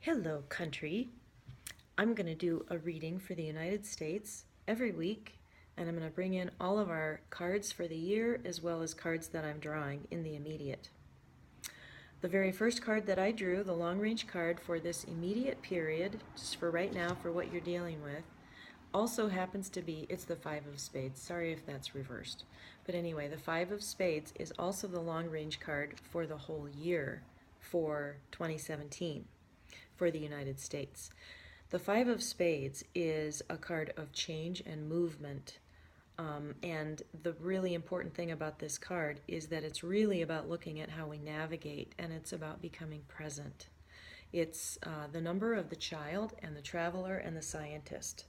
Hello, country. I'm going to do a reading for the United States every week, and I'm going to bring in all of our cards for the year as well as cards that I'm drawing in the immediate. The very first card that I drew, the long range card for this immediate period, just for right now, for what you're dealing with, also happens to be, it's the Five of Spades. Sorry if that's reversed. But anyway, the Five of Spades is also the long range card for the whole year for 2017 for the United States. The Five of Spades is a card of change and movement. And the really important thing about this card is that it's really about looking at how we navigate, and it's about becoming present. It's the number of the child and the traveler and the scientist.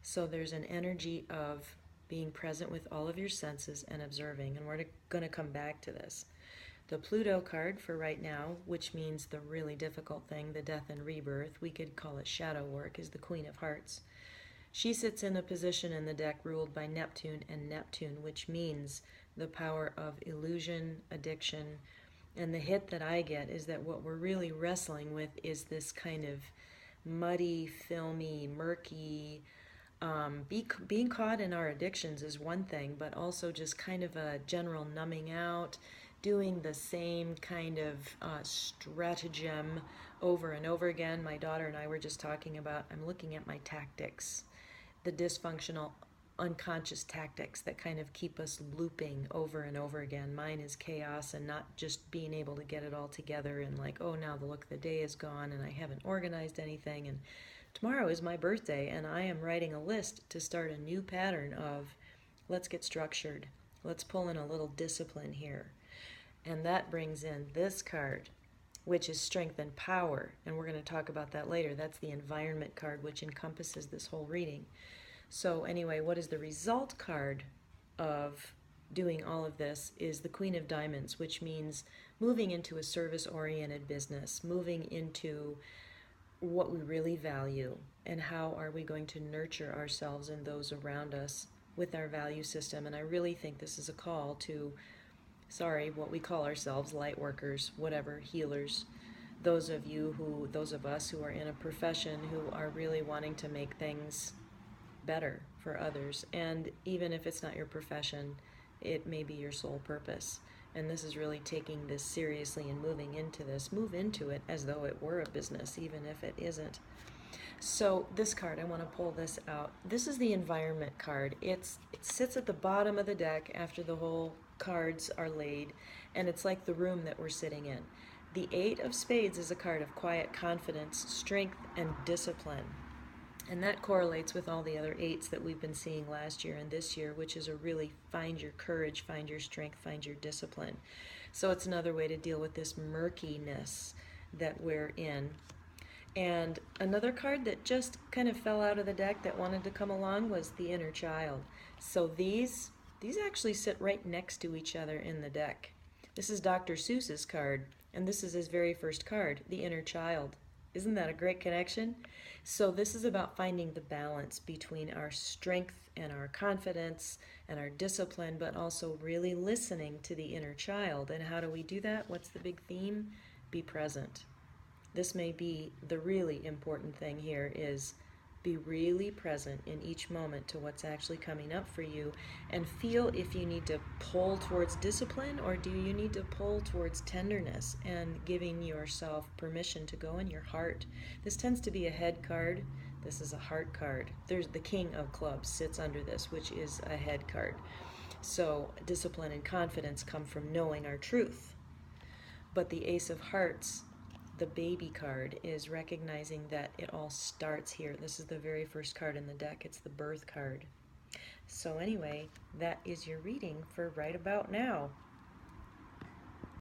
So there's an energy of being present with all of your senses and observing, and we're going to come back to this. The Pluto card for right now, which means the really difficult thing, the death and rebirth, we could call it shadow work, is the Queen of Hearts. She sits in a position in the deck ruled by Neptune and Neptune, which means the power of illusion, addiction, and the hit that I get is that what we're really wrestling with is this kind of muddy, filmy, murky, being caught in our addictions is one thing, but also just kind of a general numbing out, doing the same kind of stratagem over and over again. My daughter and I were just talking about, I'm looking at my tactics, the dysfunctional unconscious tactics that kind of keep us looping over and over again. Mine is chaos and not just being able to get it all together and like, oh, now the look of the day is gone and I haven't organized anything, and tomorrow is my birthday and I am writing a list to start a new pattern of let's get structured. Let's pull in a little discipline here. And that brings in this card, which is strength and power. And we're going to talk about that later. That's the environment card, which encompasses this whole reading. So anyway, what is the result card of doing all of this is the Queen of Diamonds, which means moving into a service-oriented business, moving into what we really value, and how are we going to nurture ourselves and those around us with our value system. And I really think this is a call to, what we call ourselves, light workers, whatever, healers, those of us who are in a profession who are really wanting to make things better for others. And even if it's not your profession, it may be your sole purpose. And this is really taking this seriously and moving into this. Move into it as though it were a business, even if it isn't. So this card, I want to pull this out. This is the environment card. It sits at the bottom of the deck after the whole cards are laid, and it's like the room that we're sitting in. The Eight of Spades is a card of quiet confidence, strength, and discipline. And that correlates with all the other eights that we've been seeing last year and this year, which is a really find your courage, find your strength, find your discipline. So it's another way to deal with this murkiness that we're in. And another card that just kind of fell out of the deck that wanted to come along was the inner child. So these actually sit right next to each other in the deck. This is Dr. Seuss's card, and this is his very first card, the inner child. Isn't that a great connection? So this is about finding the balance between our strength and our confidence and our discipline, but also really listening to the inner child. And how do we do that? What's the big theme? Be present. This may be the really important thing here, is be really present in each moment to what's actually coming up for you, and feel if you need to pull towards discipline or do you need to pull towards tenderness and giving yourself permission to go in your heart. This tends to be a head card. This is a heart card. There's the King of Clubs sits under this, which is a head card. So discipline and confidence come from knowing our truth. But the Ace of Hearts, the baby card, is recognizing that it all starts here. This is the very first card in the deck. It's the birth card. So anyway, that is your reading for right about now.